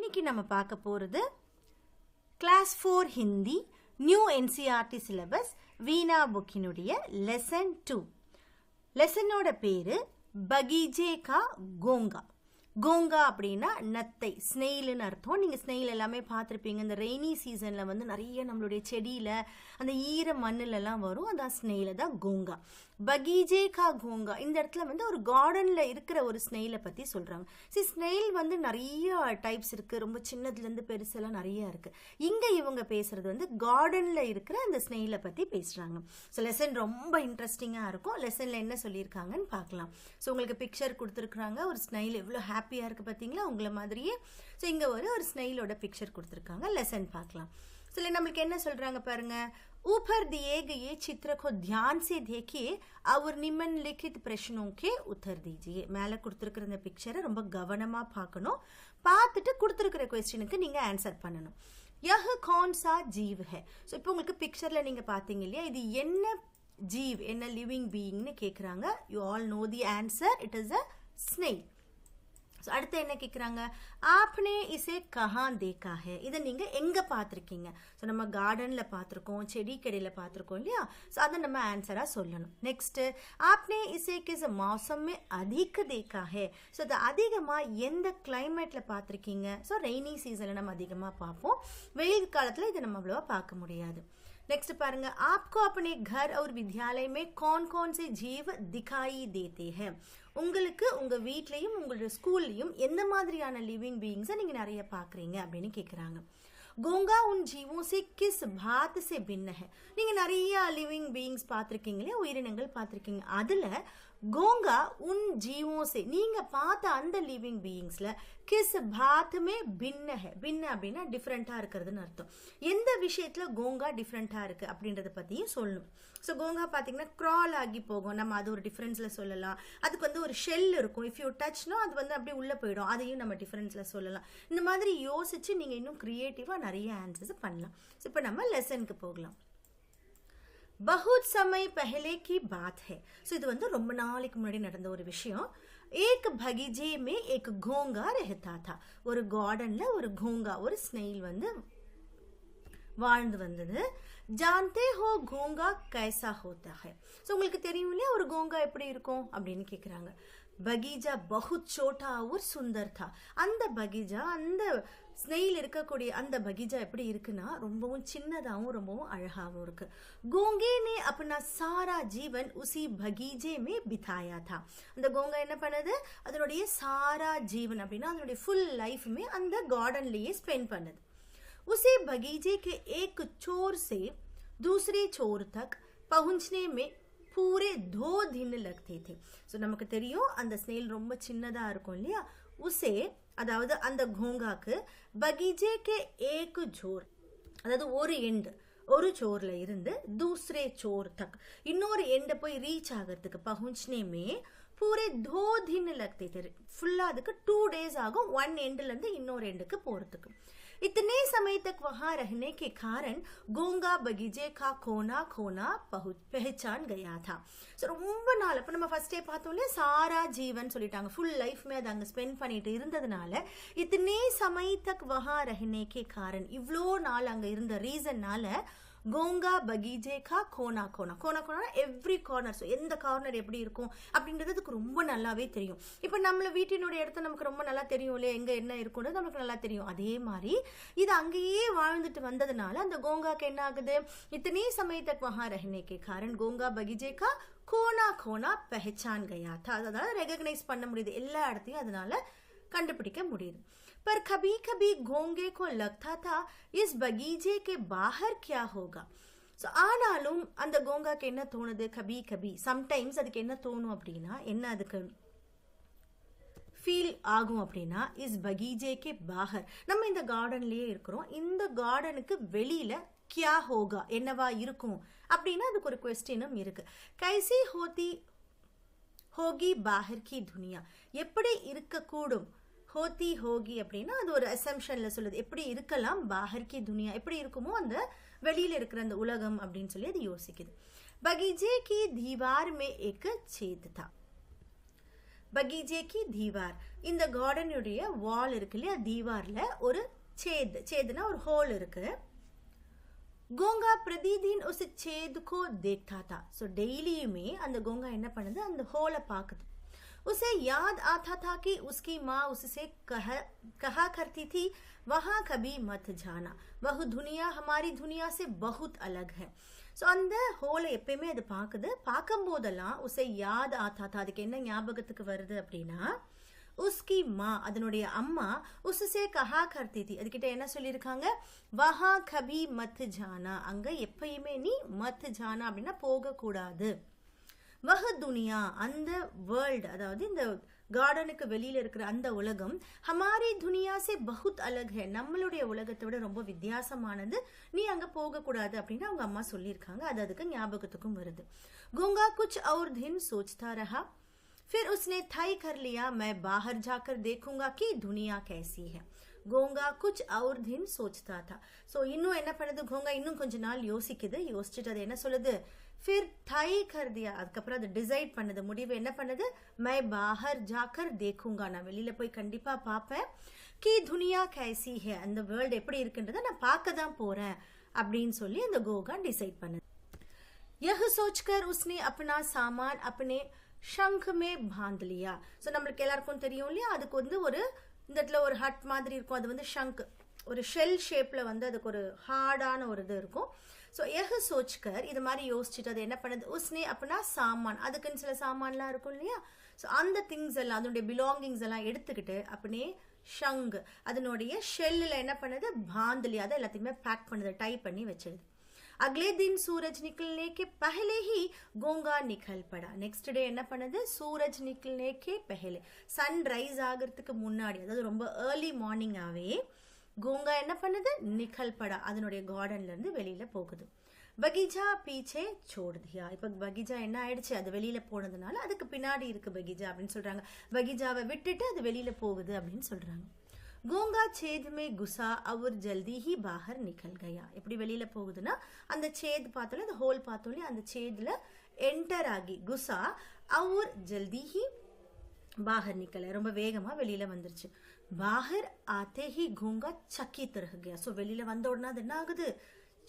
இன்னைக்கு நம்ம பார்க்க போகிறது class 4 Hindi new NCERT syllabus Veena புக்கினுடைய லெசன் 2. லெசனோட பேரு பகீஜே கா கோங்கா. கோங்கா அப்படின்னா நத்தை, ஸ்னெயில்னு அர்த்தம். நீங்கள் ஸ்னெயில் எல்லாமே பார்த்துருப்பீங்க. இந்த ரெய்னி சீசனில் வந்து நிறைய நம்மளுடைய செடியில் அந்த ஈர மண்ணிலெல்லாம் வரும். அதான் ஸ்னெயில தான் கோங்கா. பகீஜே கா கோங்கா இந்த இடத்துல வந்து ஒரு கார்டனில் இருக்கிற ஒரு ஸ்னெயிலை பற்றி சொல்கிறாங்க. ஸ்னெயில் வந்து நிறைய டைப்ஸ் இருக்குது. ரொம்ப சின்னதுலேருந்து பெருசெல்லாம் நிறைய இருக்குது. இங்கே இவங்க பேசுகிறது வந்து கார்டனில் இருக்கிற அந்த ஸ்னெயிலை பற்றி பேசுகிறாங்க. ஸோ லெசன் ரொம்ப இன்ட்ரெஸ்டிங்காக இருக்கும். லெசனில் என்ன சொல்லியிருக்காங்கன்னு பார்க்கலாம். ஸோ உங்களுக்கு பிக்சர் கொடுத்துருக்குறாங்க. ஒரு ஸ்னெயில் எவ்வளோ ஹாப்பியாக இருக்குது பார்த்தீங்களா, உங்களை மாதிரியே. ஸோ இங்கே ஒரு ஸ்னெயிலோட பிக்சர் கொடுத்துருக்காங்க. லெசன் பார்க்கலாம். ஸோ நம்மளுக்கு என்ன சொல்கிறாங்க பாருங்கள். ऊपर दिए गए चित्र को ध्यान से देखिए और निम्नलिखित प्रश्नों के उत्तर दीजिए. மேலே கொடுத்துருக்கிற இந்த பிக்சரை ரொம்ப கவனமாக பார்க்கணும். பார்த்துட்டு கொடுத்துருக்கிற கொஸ்டினுக்கு நீங்கள் ஆன்சர் பண்ணணும். யஹ் கौन सा जीव है. ஸோ இப்போ உங்களுக்கு பிக்சரில் நீங்கள் பார்த்தீங்க இல்லையா, இது என்ன ஜீவ், என்ன லிவிங் பீயிங்னு கேட்குறாங்க. You all know the answer. It is a snail. So அடுத்து என்ன கேட்குறாங்க, ஆப்னே இசே கஹான் தேக்கா ஹே. இதை நீங்கள் எங்கே பார்த்துருக்கீங்க. ஸோ நம்ம கார்டனில் பார்த்துருக்கோம், செடி கடையில் பார்த்துருக்கோம் இல்லையா. ஸோ அதை நம்ம ஆன்சராக சொல்லணும். நெக்ஸ்ட்டு ஆப்னே இசே கிஸ் மௌசமே அதிக தேக்கா ஹே. ஸோ அது அதிகமாக எந்த கிளைமேட்டில் பார்த்துருக்கீங்க. ஸோ ரெய்னி சீசனில் நம்ம அதிகமாக பார்ப்போம். வெயில் காலத்தில் இதை நம்ம அவ்வளோவா பார்க்க முடியாது. नेक्स्ट पारेंगे, आपको अपने घर और विद्यालय में कौन कौन से जीव दिखाई देते हैं. உங்களுக்கு உங்கள் வீட்லேயும் உங்களோட ஸ்கூல்லையும் எந்த மாதிரியான லிவிங் பீயிங்ஸை நீங்கள் நிறைய பார்க்குறீங்க அப்படின்னு கேட்குறாங்க. கோங்கா உன் ஜீவோ சே கிஸ் பாத் சே பின்ன ஹை. நீங்கள் நிறைய லிவிங் பீயிங்ஸ் பார்த்துருக்கீங்களே, உயிரினங்கள் பார்த்துருக்கீங்க. அதில் கோங்கா உன் ஜீவோ சே நீங்கள் பார்த்த அந்த லிவிங் பீயிங்ஸில் கிஸ் பாத்துமே பின்ன ஹை. பின்ன அப்படின்னா டிஃப்ரெண்ட்டாக இருக்கிறதுன்னு அர்த்தம். எந்த விஷயத்தில் கோங்கா டிஃப்ரெண்ட்டாக இருக்குது அப்படின்றத பற்றியும் சொல்லணும். ஸோ கோங்கா பார்த்தீங்கன்னா க்ரால் ஆகி போகும். நம்ம அது ஒரு டிஃப்ரென்ஸில் சொல்லலாம். அதுக்கு வந்து ஒரு ஷெல் இருக்கும். இஃப் யூ டச்னா அது வந்து அப்படியே உள்ளே போயிடும். அதையும் நம்ம டிஃப்ரென்ஸில் சொல்லலாம். இந்த மாதிரி யோசிச்சு நீங்கள் இன்னும் க்ரியேட்டிவாக நிறைய ஆன்சர்ஸ் பண்ணலாம். ஸோ இப்போ நம்ம லெசனுக்கு போகலாம். பஹுத் சமய் பஹலே கி பாத் ஹை. ஸோ இது வந்து ரொம்ப நாளைக்கு முன்னாடி நடந்த ஒரு விஷயம். ஏக் பகீஜே மே ஏக் கோங்கா ரெஹதா தா. ஒரு கார்டனில் ஒரு கோங்கா, ஒரு ஸ்னெயில் வந்து வாழ்ந்து வந்தது. ஜான்தே ஹோ கோங்கா கைசா ஹோத்தா ஹை. ஸோ உங்களுக்கு தெரியும் இல்லையா ஒரு கோங்கா எப்படி இருக்கும் அப்படின்னு கேட்குறாங்க. பகீஜா பகுத் சோட்டா ஒரு சுந்தர் தா. அந்த பகீஜா, அந்த ஸ்னெயில் இருக்கக்கூடிய அந்த பகீஜா எப்படி இருக்குன்னா ரொம்பவும் சின்னதாகவும் ரொம்பவும் அழகாகவும் இருக்கு. கோங்கே நே அப்பனா சாரா ஜீவன் உசி பகீஜே மே பிதாயா தா. அந்த கோங்கா என்ன பண்ணுது, அதனுடைய சாரா ஜீவன் அப்படின்னா அதனுடைய ஃபுல் லைஃபுமே அந்த கார்டன்லேயே ஸ்பெண்ட் பண்ணுது. उसी बगीचे के एक छोर से दूसरे छोर तक पहुंचने में पूरे 2 दिन लगते थे. ஸோ நமக்கு தெரியும் அந்த ஸ்னெயில் ரொம்ப சின்னதாக இருக்கும் இல்லையா. உசே அதாவது அந்த கோங்காக்கு பகீஜே கே ஏக் சோர், அதாவது ஒரு எண்டு, ஒரு சோரில் இருந்து தூசரே சோர் தக் இன்னொரு எண்டை போய் ரீச் ஆகிறதுக்கு பहुंचने பூரே 2 दिन लगते थे. ஃபுல்லாக அதுக்கு 2 days ஆகும். ஒன் எண்டுலேருந்து இன்னொரு எண்டுக்கு போகிறதுக்கு. इतने समय तक वहां रहने के कारण गोंगा बगीचे का कोना कोना पहचान गया था. ஸோ ரொம்ப நாள் இப்போ நம்ம ஃபர்ஸ்டே பார்த்தோம் இல்லையா, சாரா ஜீவன் சொல்லிட்டாங்க. ஃபுல் லைஃப்மே அதை அங்கே ஸ்பெண்ட் பண்ணிட்டு இருந்ததுனால இத்தனை சமய தக் வஹா ரஹனே கே காரன், இவ்வளோ நாள் அங்கே இருந்த ரீசன்னால கோங்கா பகீஜே கா கோனா கோனா. கோனா கோனா எவ்ரி கார்னர். ஸோ எந்த கார்னர் எப்படி இருக்கும் அப்படின்றது அதுக்கு ரொம்ப நல்லாவே தெரியும். இப்போ நம்மள வீட்டினுடைய இடத்த நமக்கு ரொம்ப நல்லா தெரியும் இல்லையா, எங்கே என்ன இருக்குன்றது நமக்கு நல்லா தெரியும். அதே மாதிரி இது அங்கேயே வாழ்ந்துட்டு வந்ததுனால அந்த கோங்காக்கு என்ன ஆகுது, இத்தனை சமயத்தக் வஹா ரஹனே கே காரன் கோங்கா பகீஜே கா கோனா கோனா பெஹச்சான் கயா தா. அதாவது ரெகக்னைஸ் பண்ண முடியுது, எல்லா இடத்தையும் அதனால கண்டுபிடிக்க முடியுது. पर कभी कभी घोंगे को लगता था इस बगीचे के बाहर क्या होगा. ஸோ ஆனாலும் அந்த கோங்காக்கு என்ன தோணுது, கபி கபி சம்டைம்ஸ் அதுக்கு என்ன தோணும் அப்படின்னா, என்ன அதுக்கு ஃபீல் ஆகும் அப்படின்னா, இஸ் பகீஜேக்கே பாகர், நம்ம இந்த கார்டன்லேயே இருக்கிறோம், இந்த கார்டனுக்கு வெளியில் கியா ஹோகா என்னவா இருக்கும் அப்படின்னா அதுக்கு ஒரு கொஸ்டினும் இருக்கு. கைசி ஹோகி பாஹர் கி துனியா, எப்படி இருக்கக்கூடும். ஹோத்தி ஹோகி அப்படின்னா அது ஒரு அசம்ஷன்ல சொல்லுது, எப்படி இருக்கலாம். பாஹர் கி துனியா எப்படி இருக்குமோ அந்த வெளியில் இருக்கிற அந்த உலகம் அப்படின்னு சொல்லி அது யோசிக்குது. பகீஜே கி தீவார் மே ஏக் சேத் தா. பகீஜே கி தீவார், இந்த கார்டனுடைய வால் இருக்கு இல்லையா, தீவார்ல ஒரு சேதுனா ஒரு ஹோல் இருக்கு. கோங்கா பிரதிதின் உஸ் சேது கோ தேக்தா தா. ஸோ டெய்லியுமே அந்த கோங்கா என்ன பண்ணுது, அந்த ஹோலை பார்க்குது. उसे याद आता था कि उसकी माँ उससे कहा करती थी वहाँ कभी मत जाना, वह दुनिया हमारी दुनिया से बहुत अलग है. ஸோ அந்த ஹோலை எப்பயுமே அது பார்க்குது. பார்க்கும் போதெல்லாம் உசை யாத் ஆத்தா தா, அதுக்கு என்ன ஞாபகத்துக்கு வருது அப்படின்னா, உஸ்கி மா, அதனுடைய அம்மா உசுசே கஹா கர்த்தி தி, அதுக்கிட்ட என்ன சொல்லியிருக்காங்க, வஹா கபி மத் ஜானா, அங்க எப்பயுமே நீ மத் ஜானா அப்படின்னா போகக்கூடாது. வஹ துனியா, அந்த வேர்ல்டு, அதாவது இந்த கார்டனுக்கு வெளியில இருக்கிற அந்த உலகம், ஹமாரி துனியா சே பஹுத் அலக் ஹே, நம்மளுடைய உலகத்தை விட ரொம்ப வித்தியாசமானது, நீ அங்க போக கூடாது அப்படின்னு அவங்க அம்மா சொல்லியிருக்காங்க. அது அதுக்கு ஞாபகத்துக்கும் வருது. கோங்கா குச் और दिन सोचता रहा, फिर उसने तय कर लिया मैं बाहर जाकर देखूंगा कि दुनिया कैसी है. கோங்கா குச் और दिन सोचता था. ஸோ இன்னும் என்ன பண்ணுது, கோங்கா இன்னும் கொஞ்ச நாள் யோசிக்குது. யோசிச்சுட்டு அது என்ன சொல்லுது, फिर तय कर दिया, அதுக்கப்புறம் அது டிசைட் பண்ணுது, முடிவு என்ன பண்ணுது, मैं बाहर जाकर देखूंगा, நான் வெளியில போய் கண்டிப்பா பார்ப்பேன், कि दुनिया कैसी है, அந்த வேர்ல்டு எப்படி இருக்குன்றதை நான் பார்க்க தான் போறேன் அப்படின்னு சொல்லி அந்த கோங்கா டிசைட் பண்ணுது. यह सोचकर उसने अपना सामान अपने शंख में बांध लिया. ஸோ நம்மளுக்கு எல்லாருக்கும் தெரியும் இல்லையா, அதுக்கு வந்து ஒரு இந்த இடத்துல ஒரு ஹட் மாதிரி இருக்கும், அது வந்து ஷங்க், ஒரு ஷெல் ஷேப்ல வந்து அதுக்கு ஒரு ஹார்டான ஒரு இது இருக்கும். ஸோ எஹ் சோச்கர், இது மாதிரி யோசிச்சுட்டு அது என்ன பண்ணுது, உஸ்னே அப்படின்னா சாமான், அதுக்குன்னு சில சாமான்லாம் இருக்கும் இல்லையா, ஸோ அந்த திங்ஸ் எல்லாம், அதனுடைய பிலாங்கிங்ஸ் எல்லாம் எடுத்துக்கிட்டு அப்படியே ஷங், அதனுடைய ஷெல்லில் என்ன பண்ணுது, பாந்தலி, அதை எல்லாத்தையுமே பேக் பண்ணுது, டை பண்ணி வச்சிருது. अगले दिन सूरज निकलने के पहले ही गोंगा निकल पड़ा. नेक्स्ट डे என்ன பண்ணுது, सूरज निकलने के पहले, சன் ரைஸ் ஆகிறதுக்கு முன்னாடி, அதாவது ரொம்ப ஏர்லி மார்னிங்காவே கோங்கா என்ன பண்ணுது, நிக்கல் படா, அதனுடைய கார்டன்ல இருந்து வெளியில போகுது. பகீஜா பீச்சே சோடு தியா, இப்ப பகீஜா என்ன ஆயிடுச்சு, அது வெளியில போனதுனால அதுக்கு பின்னாடி இருக்கு பகீஜா அப்படின்னு சொல்றாங்க. பகீஜாவை விட்டுட்டு அது வெளியில போகுது அப்படின்னு சொல்றாங்க. கோங்கா சேத் மே குசா அவர் ஜல்தி ஹி பாஹர் நிக்கல் கயா. எப்படி வெளியில போகுதுன்னா, அந்த சேத் பார்த்தோம், அந்த ஹோல் பார்த்தோம், அந்த சேத்ல என்டர் ஆகி குசா அவர் ஜல்தி ஹி பாஹர் நிக்கல, ரொம்ப வேகமா வெளியில வந்துருச்சு. பாஹர் ஆத்தே ஹி கோங்கா சக்கித் ரஹ் கயா. ஸோ வெளியில வந்த உடனே அது என்ன ஆகுது,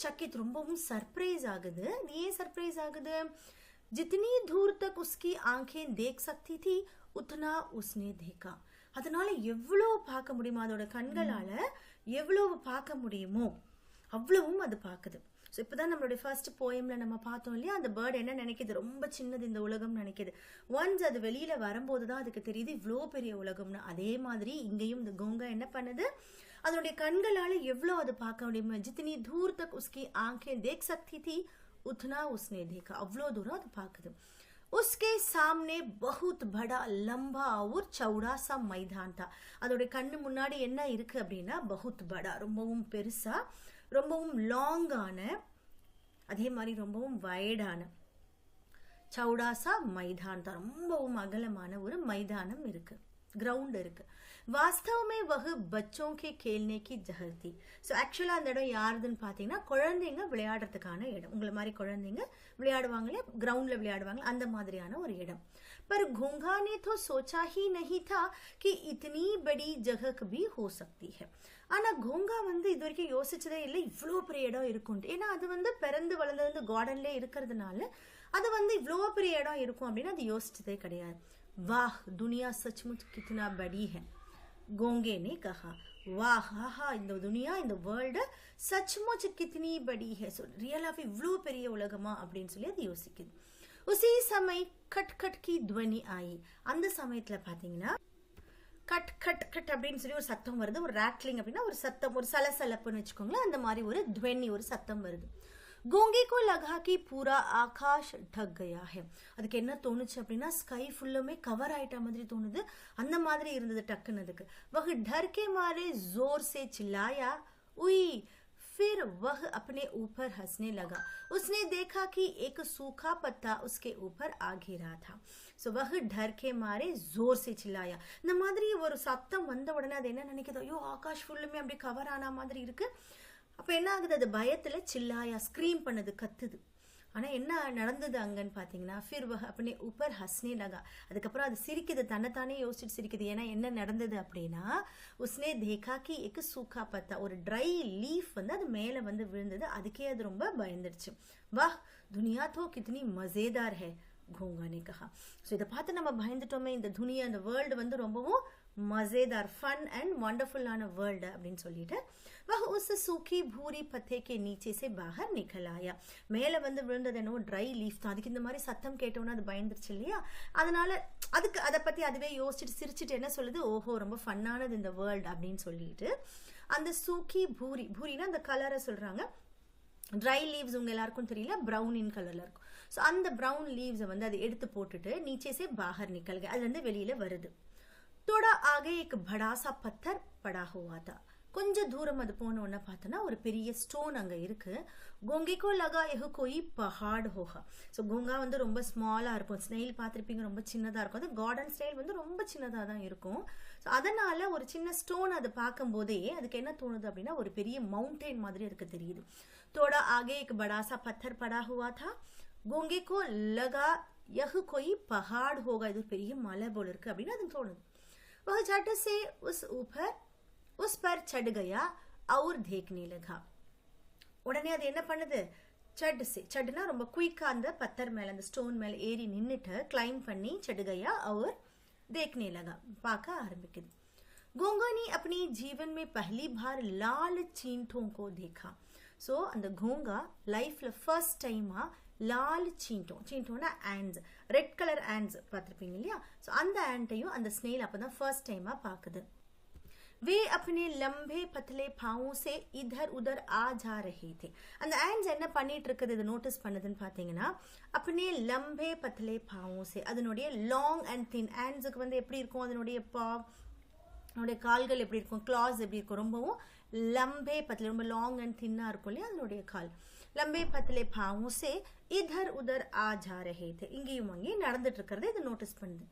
சக்கித், ரொம்பவும் சர்ப்ரைஸ் ஆகுது. ஏன் சர்ப்ரைஸ் ஆகுது, जितनी दूर तक उसकी आंखें देख सकती थी उतना उसने देखा. அதனால எவ்வளவு பார்க்க முடியுமோ, அதோட கண்களால எவ்வளவு பார்க்க முடியுமோ அவ்வளவும் அது பார்க்குது. ஸோ இப்போதான் நம்மளுடைய ஃபர்ஸ்ட் போயம்ல நம்ம பார்த்தோம் இல்லையா, அந்த பேர்டு என்ன நினைக்குது, ரொம்ப சின்னது இந்த உலகம் நினைக்குது. ஒன்ஸ் அது வெளியில வரும்போது தான் அதுக்கு தெரியுது இவ்வளோ பெரிய உலகம்னு. அதே மாதிரி இங்கேயும் இந்த கோங்கா என்ன பண்ணுது, அதனுடைய கண்களால எவ்வளோ அது பார்க்க முடியுமோ, ஜித்னி தூர் தக் உஸ்கி ஆंखें देख सकती थी उतना उसने देखा, அவ்வளோ தூரம் அது பார்க்குது. उसके सामने बहुत बड़ा लंबा और चौड़ा सा मैदान था. அதோடைய கண்ணு முன்னாடி என்ன இருக்கு அப்படின்னா, बहुत बड़ा, ரொம்பவும் பெருசா, ரொம்பவும் லாங்கான, அதே மாதிரி ரொம்பவும் வைடான, சௌடாசா மைதான் தான், ரொம்பவும் அகலமான ஒரு மைதானம் இருக்கு, கிரவுண்ட் இருக்கு. वास्तव में वह बच्चों के खेलने की जगह थी. ஸோ ஆக்சுவலாக அந்த இடம் யாருதுன்னு பார்த்தீங்கன்னா, குழந்தைங்க விளையாடுறதுக்கான இடம். உங்களை மாதிரி குழந்தைங்க விளையாடுவாங்களே, கிரவுண்டில் விளையாடுவாங்க, அந்த மாதிரியான ஒரு இடம். पर घोंघा ने तो सोचा ही नहीं था कि इतनी बड़ी जगह भी हो सकती है. ஆனா கோங்கா வந்து இது வரைக்கும் யோசிச்சதே இல்லை இவ்வளோ பெரிய இடம் இருக்கும்ட்டு. ஏன்னா அது வந்து பிறந்து வளர்ந்து கார்டன்ல இருக்கிறதுனால அது வந்து இவ்வளோ பெரிய இடம் இருக்கும் அப்படின்னு அது யோசிச்சதே கிடையாது. வாஹ் துனியா सचमुच कितना बड़ी है, गोंगे ने कहा. वाह, हा, இந்த துனியா, இந்த வேர்ல்டு सचमुच कितनी बड़ी है, ஸோ ரியலாகவே இவ்வளோ பெரிய உலகமா அப்படின்னு சொல்லி அது யோசிக்குது. उसी समय खट खट की ध्वनि आई. அந்த சமயத்தில் பார்த்தீங்கன்னா கட் கட் கட் அப்படின்னு சொல்லி ஒரு சத்தம் வருது. ஒரு ரேட்லிங் அப்படின்னா ஒரு சத்தம், ஒரு சலசலப்புன்னு வச்சுக்கோங்களேன், அந்த மாதிரி ஒரு ध्वनि, ஒரு சத்தம் வருது. गोंगे को लगा कि पूरा आकाश ढक गया है. அதுக்கு என்ன தோணுச்சு அப்படின்னா, ஸ்கை ஃபுல்லுமே கவர் ஆயிட்ட மாதிரி தோணுது, அந்த மாதிரி இருந்தது டக்குன்னு அதுக்கு. वह डर के मारे जोर से चिल्लाया, उई. फिर वह अपने ऊपर हंसने लगा. उसने देखा कि एक सूखा पत्ता उसके ऊपर आ गिरा था. सो वह डर के मारे जोर से चिल्लाया. இந்த மாதிரி ஒரு சத்தம் வந்த உடனே அது என்ன நினைக்குது, ஐயோ ஆகாஷ் ஃபுல்லுமே அப்படி கவர் ஆன மாதிரி இருக்கு. அப்ப என்ன ஆகுது, அது பயத்துல சில்லாயா, ஸ்கிரீம் பண்ணுது, கத்துது. ஆனால் என்ன நடந்தது அங்கன்னு பார்த்தீங்கன்னா ஃபிர் வஹ் அப்பனே ஊப்பர் ஹஸ்னே லகா. அதுக்கப்புறம் அது சிரிக்குது, தன்னைத்தானே யோசிச்சுட்டு சிரிக்குது. ஏன்னா என்ன நடந்தது அப்படின்னா உஸ்னே தேகா கி எக்கு சூக்கா பத்தா, ஒரு ட்ரை லீஃப் வந்து அது மேலே வந்து விழுந்தது. அதுக்கே அது ரொம்ப பயந்துடுச்சு. வாஹ் துனியா தோ கித்தனி மஜேதார் ஹே கோங்கானே கஹா. ஸோ இதை பார்த்து நம்ம பயந்துட்டோமே, இந்த துனியா இந்த வேர்ல்டு வந்து ரொம்பவும் மஜேதார் ஃபன் அண்ட் வண்டர்ஃபுல்லான வேர்ல்டு அப்படின்னு சொல்லிட்டு वह उस सूखी भूरी पत्ते के नीचे से बाहर निकल आया. மேலே வந்து விழுந்தது என்னவோ ட்ரை லீஃப் தான். அதுக்கு இந்த மாதிரி சத்தம் கேட்டோன்னா அது பயந்துருச்சு இல்லையா, அதனால அதுக்கு அதை பற்றி அதுவே யோசிச்சுட்டு சிரிச்சுட்டு என்ன சொல்லுது, ஓஹோ ரொம்ப ஃபன்னானது இந்த வேர்ல்டு அப்படின்னு சொல்லிட்டு அந்த சூக்கி பூரி, பூரினா அந்த கலரை சொல்கிறாங்க. ட்ரை லீவ்ஸ் உங்க எல்லாருக்கும் தெரியல, ப்ரௌன் இன் கலரில் இருக்கும். ஸோ அந்த ப்ரௌன் லீவ்ஸை வந்து அதை எடுத்து போட்டுட்டு நீச்சே சே பாகர் நிக்கல்க, அதுலேருந்து வெளியில் வருது. थोड़ा आगे एक बड़ा सा पत्थर पड़ा हुआ था. கொஞ்சம் தூரம் அது போன உடனே பார்த்தோன்னா ஒரு பெரிய ஸ்டோன் அங்கே இருக்கு. கோங்கிக்கோ லகா எஹு கோயி பஹாட் ஹோகா. ஸோ கோங்கா வந்து ரொம்ப ஸ்மாலாக இருக்கும், ஸ்னெயில் பார்த்துருப்பீங்க ரொம்ப சின்னதாக இருக்கும். அது கார்டன் ஸ்டைல் வந்து ரொம்ப சின்னதாக தான் இருக்கும். ஸோ அதனால ஒரு சின்ன ஸ்டோன் அதை பார்க்கும் போதே அதுக்கு என்ன தோணுது அப்படின்னா ஒரு பெரிய மவுண்டெயின் மாதிரி அதுக்கு தெரியுது. தோடா ஆகே एक बड़ा सा पत्थर पड़ा हुआ था. கோங்கிக்கோ லகா எஹு கோயி பஹாட் ஹோகா, இது ஒரு பெரிய மலை போல இருக்கு அப்படின்னு அது தோணுது. वह झट से उस पर चढ़ गया और देखने लगा. உடனே அது என்ன பண்ணுது, சட்டுனா ரொம்ப குயிக்கா அந்த பத்தர் மேல அந்த ஸ்டோன் மேல ஏறி நின்னுட்டு கிளைம் பண்ணி चढ़ और देखने लगा, பார்க்க ஆரம்பிக்குது. गोंगा ने अपने जीवन में पहली बार लाल चींटों को देखा. ஸோ அந்த கோங்கா லைஃப்ல ஃபர்ஸ்ட் டைமா லால் சீண்டோனா ஆண்ட்ஸ், ரெட் கலர் ஆண்ட்ஸ் பார்த்துருப்பீங்க இல்லையா, ஸோ அந்த ஆண்ட்டையும் அந்த ஸ்னெயில் அப்போ தான் ஃபர்ஸ்ட் டைமாக பார்க்குது. वे अपने लंबे पतले पाँवों से इधर उधर आ जा रहे थे. அந்த ஆண்ட்ஸ் என்ன பண்ணிட்டு இருக்குது, இது நோட்டீஸ் பண்ணுதுன்னு பார்த்தீங்கன்னா अपने लंबे पतले पाँवों से, அதனுடைய லாங் அண்ட் தின் ஆண்ட்ஸுக்கு வந்து எப்படி இருக்கும், அதனுடைய அதனுடைய கால்கள் எப்படி இருக்கும், கிளாஸ் எப்படி இருக்கும், ரொம்பவும் லம்பே பத்தலே ரொம்ப லாங் அண்ட் தின்னாக இருக்கும் இல்லையா அதனுடைய கால். लंबे पतले पाँवों से इधर उधर आ जा रहे थे. இங்கேயும் அங்கேயும் நடந்துட்டு இருக்கிறத இது நோட்டீஸ் பண்ணுது.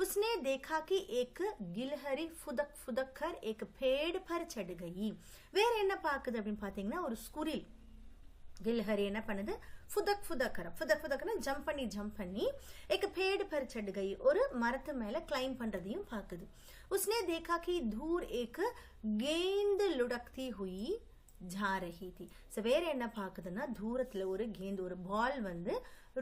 उसने देखा कि एक गिलहरी फुदक फुदक कर एक पेड़ पर चढ़ गई. வேற என்ன பார்க்குது அப்படின்னு பார்த்தீங்கன்னா ஒரு ஸ்குரில் गिलहरी என்ன பண்ணுது, फुदक फुदक फुदकना ஜம்ப் பண்ணி एक पेड़ पर चढ़ गई, ஒரு மரத்து மேல கிளைம் பண்றதையும் பார்க்குது. उसने देखा कि दूर एक गेंद लुढ़कती हुई जा रही थी. ஸோ வேற என்ன பார்க்குதுன்னா தூரத்துல ஒரு கேந்து ஒரு பால் வந்து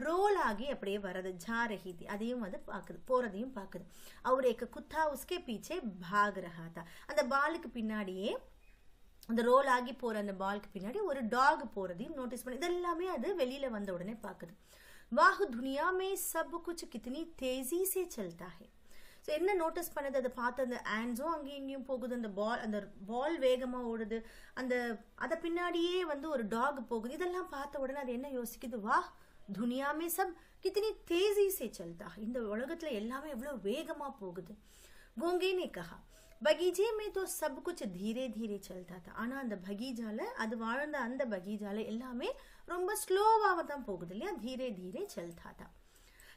ரோல் ஆகி அப்படியே வரது, ஜா ரஹி தி, அதையும் வந்து பார்க்குது, போறதையும் பார்க்குது. அவர் एक कुत्ता उसके पीछे भाग रहा था. அந்த பாலுக்கு பின்னாடியே அந்த ரோல் ஆகி போற அந்த பாலுக்கு பின்னாடி ஒரு டாக் போறதையும் நோட்டீஸ் பண்ணி இதெல்லாமே அது வெளியில வந்த உடனே பார்க்குது. வாஹ் துனியா மே சப் குச் கித்தனி தேசி சே சல்தா ஹை. ஸோ என்ன நோட்டீஸ் பண்ணது, அதை பார்த்து அந்த ஆண்ட்ஸும் அங்கேயும் இங்கேயும் போகுது, அந்த பால் வேகமாக ஓடுது, அதை பின்னாடியே வந்து ஒரு டாக் போகுது. இதெல்லாம் பார்த்த உடனே அது என்ன யோசிக்குது, வா துனியாமே சப் கித்தனி தேசி சே சல்தா, இந்த உலகத்தில் எல்லாமே எவ்வளோ வேகமாக போகுது. கோங்கேனே கஹா பகீஜே மே தோ சப் குச் தீரே தீரே சல்தா தா. ஆனால் அந்த பகீஜால அது வாழ்ந்த அந்த பகீஜால எல்லாமே ரொம்ப ஸ்லோவாக தான் போகுது இல்லையா, தீரே தீரே சல்தா தா.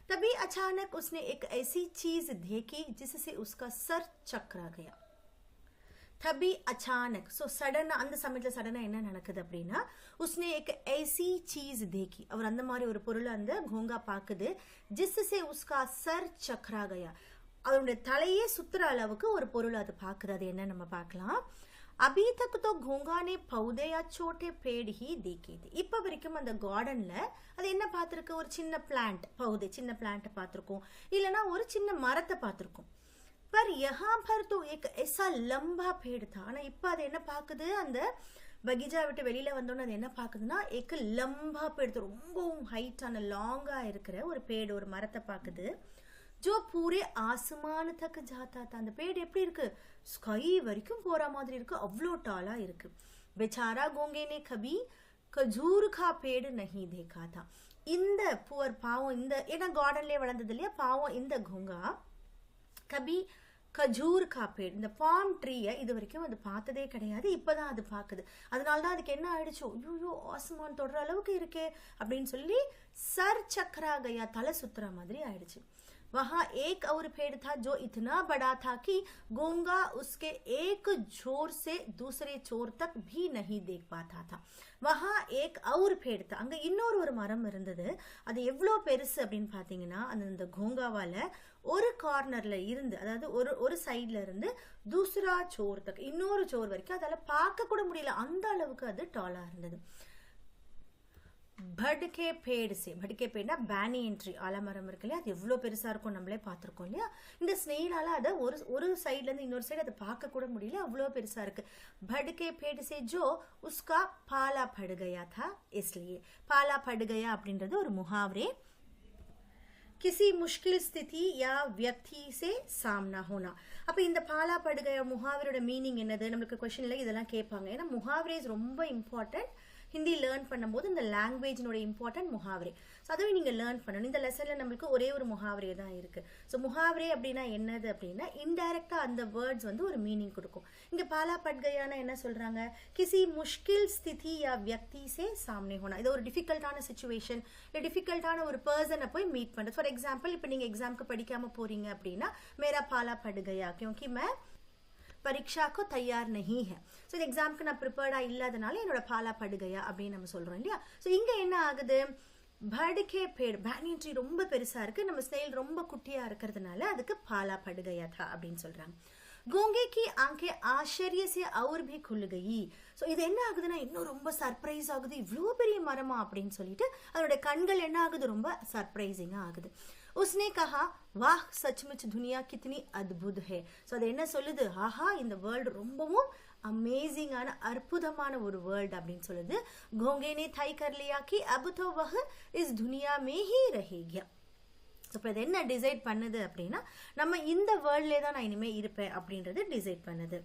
तभी अचानक उसने एक ऐसी चीज देखी जिससे उसका सर चकरा गया. तभी अचानक, सो सडना அந்த சமயத்துல சடனா என்ன நடக்குது அப்படின்னா उसने एक ऐसी चीज देखी, அவர் அந்த மாதிரி ஒரு பொருளை அந்த கோங்கா பார்க்குது. जिससे उसका सर चकरा गया, அதனுடைய தலையே சுத்துற அளவுக்கு ஒரு பொருள் அது பார்க்குது. அது என்ன நம்ம பார்க்கலாம். अभी तक तो घोंगा ने पौधे या छोटे पेड़ ही देखे थे. இப்போ வரைக்கும் அந்த கார்டன்ல அது என்ன பார்த்துருக்கு, ஒரு சின்ன பிளான்ட், பௌதே சின்ன பிளான்ட் பார்த்துருக்கோம், இல்லைன்னா ஒரு சின்ன மரத்தை பார்த்துருக்கோம். पर यहाँ पर तो एक ऐसा लंबा पेड़ था. ஆனால் இப்போ அது என்ன பார்க்குது, அந்த பகீஜா விட்டு வெளியில வந்தோன்னு அது என்ன பார்க்குதுன்னா एक लंबा पेड़, ரொம்பவும் ஹைட்டான லாங்கா இருக்கிற ஒரு பேடு, ஒரு மரத்தை பார்க்குது. जो पूरे आसमान तक जाता था. அந்த பேடு எப்படி இருக்கு, ஸ்கை வரைக்கும் போற மாதிரி இருக்கு, அவ்வளோ டாலா இருக்கு. बेचारा गोंगे ने कभी खजूर का पेड़ नहीं देखा था. இந்த புவர் பாவம், இந்த ஏன்னா கார்டன்லேயே வளர்ந்தது இல்லையா பாவம் இந்த கோங்கா, கபி கஜூர் கா பேட், இந்த பாம் ட்ரீயை இது வரைக்கும் அது பார்த்ததே கிடையாது, இப்போதான் அது பார்க்குது. அதனால தான் அதுக்கு என்ன ஆயிடுச்சோ, ஐயோ ஆசமான் தொடுற அளவுக்கு இருக்கே அப்படின்னு சொல்லி சர் சக்கரா கயா, தலை சுத்துற மாதிரி ஆயிடுச்சு. वहां एक और पेड़ था जो इतना बड़ा था कि गोंगा उसके एक छोर से दूसरे छोर तक भी नहीं देख पाता था. वहां एक और पेड़ था, அங்க இன்னொரு ஒரு மரம் இருந்தது. அது எவ்வளோ பெருசு அப்படின்னு பாத்தீங்கன்னா அந்த கோங்காவால ஒரு கார்னர்ல இருந்து, அதாவது ஒரு சைட்ல இருந்து दूसरा छोर तक இன்னொரு छोर வரைக்கும் அதால பார்க்க கூட முடியல, அந்த அளவுக்கு அது டாலா இருந்தது. भड़के पेड़ से, भड़के पेड़ना பேனியன் ட்ரீ, ஆலமரம் இருக்கு இல்லையா, அது எவ்வளோ பெருசா இருக்கும் நம்மளே பார்த்துருக்கோம் இல்லையா. இந்த ஸ்னெயிலால அதை ஒரு சைட்ல இருந்து இன்னொரு சைடு அதை பார்க்க கூட முடியல, அவ்வளோ பெருசா இருக்கு. भड़के पेड़ से जो उसका पाला पड़ गया था, इसलिए पाला पड़ गया அப்படின்றது ஒரு முஹாவரே. किसी मुश्किल स्थिति या व्यक्ति से सामना होना. அப்ப இந்த பாலா படுகைய முஹாவரோட மீனிங் என்னது, நம்மளுக்கு क्वेश्चनல இதெல்லாம் கேட்பாங்க. ஏன்னா முஹாவரேஸ் ரொம்ப இம்பார்ட்டன்ட். ஹிந்தி லேர்ன் பண்ணும்போது இந்த லாங்குவேஜினோட இம்பார்ட்டன்ட் முஹாவரே. ஸோ அதுவும் நீங்கள் லேர்ன் பண்ணணும். இந்த லெசனில் நம்மளுக்கு ஒரே ஒரு முஹாவரே தான் இருக்குது. ஸோ முஹாவரே அப்படின்னா என்னது அப்படின்னா இன்டைரக்டாக அந்த வேர்ட்ஸ் வந்து ஒரு மீனிங் கொடுக்கும். இங்கே பாலா பட்கையான என்ன சொல்கிறாங்க, கிசி முஷ்கில் ஸ்திதி யா வியக்தி சே சாம்னே ஹோனா. இது ஒரு டிஃபிகல்ட்டான சுச்சுவேஷன், இல்லை டிஃபிகல்ட்டான ஒரு பர்சனை போய் மீட் பண்ணுறது. ஃபார் எக்ஸாம்பிள் இப்போ நீங்கள் எக்ஸாமுக்கு படிக்காமல் போகிறீங்க அப்படின்னா மேரா பாலா படுகையா क्योंकि मैं परीक्षा को तैयार नहीं है. ஸோ இந்த எக்ஸாமுக்கு நான் ப்ரிப்பேர்டாக இல்லாதனால என்னோட பாலா படுகையா அப்படின்னு நம்ம சொல்கிறோம் இல்லையா. ஸோ இங்கே என்ன ஆகுது, भड़के पेड़, பேனியன் ட்ரீ ரொம்ப பெருசாக இருக்குது, நம்ம ஸ்னெயில் ரொம்ப குட்டியாக இருக்கிறதுனால அதுக்கு பாலா படுகையா தா அப்படின்னு சொல்கிறாங்க. गोंगे की आंखें आश्चर्य से और भी खुल गई. ஸோ இது என்ன ஆகுதுன்னா இன்னும் ரொம்ப சர்ப்ரைஸ் ஆகுது, இவ்வளோ பெரிய மரமா அப்படின்னு சொல்லிட்டு அதோட கண்கள் என்ன ஆகுது, ரொம்ப சர்ப்ரைசிங்காக ஆகுது. उसने कहा वाह सचमुच दुनिया कितनी अद्भुत है. ஸோ அது என்ன சொல்லுது, ஆஹா இந்த வேர்ல்டு ரொம்பவும் अमेजिंगाன அற்புதமான ஒரு வேர்ல்டு அப்படின்னு சொல்லுது. गोंगे ने तय कर लिया कि अब तो वह इस दुनिया में ही रहेगा. இப்போ இது என்ன டிசைட் பண்ணுது அப்படின்னா நம்ம இந்த வேர்ல்ட்லே தான் நான் இனிமேல் இருப்பேன் அப்படின்றது டிசைட் பண்ணுது.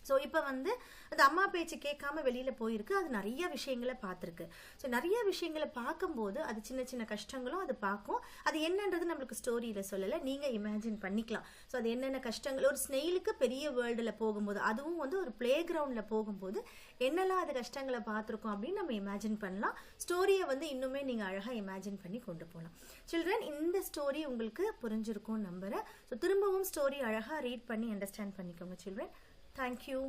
ஸோ இப்போ வந்து அது அம்மா பேச்சு கேட்காம வெளியில் போயிருக்கு, அது நிறைய விஷயங்களை பார்த்துருக்கு. ஸோ நிறைய விஷயங்களை பார்க்கும்போது அது சின்ன சின்ன கஷ்டங்களும் அது பார்க்கும். அது என்னன்றது நம்மளுக்கு ஸ்டோரியில் சொல்லலை, நீங்கள் இமேஜின் பண்ணிக்கலாம். ஸோ அது என்னென்ன கஷ்டங்கள், ஒரு ஸ்னெயிலுக்கு பெரிய வேர்ல்டில் போகும்போது, அதுவும் வந்து ஒரு பிளே கிரவுண்டில் போகும்போது என்னெல்லாம் அது கஷ்டங்களை பார்த்துருக்கோம் அப்படின்னு நம்ம இமேஜின் பண்ணலாம். ஸ்டோரியை வந்து இன்னுமே நீங்கள் அழகாக இமேஜின் பண்ணி கொண்டு போகலாம். சில்ட்ரன், இந்த ஸ்டோரி உங்களுக்கு புரிஞ்சிருக்கும்னு நம்புகிறேன். ஸோ திரும்பவும் ஸ்டோரி அழகாக ரீட் பண்ணி அண்டர்ஸ்டாண்ட் பண்ணிக்கோங்க சில்ட்ரன். Thank you.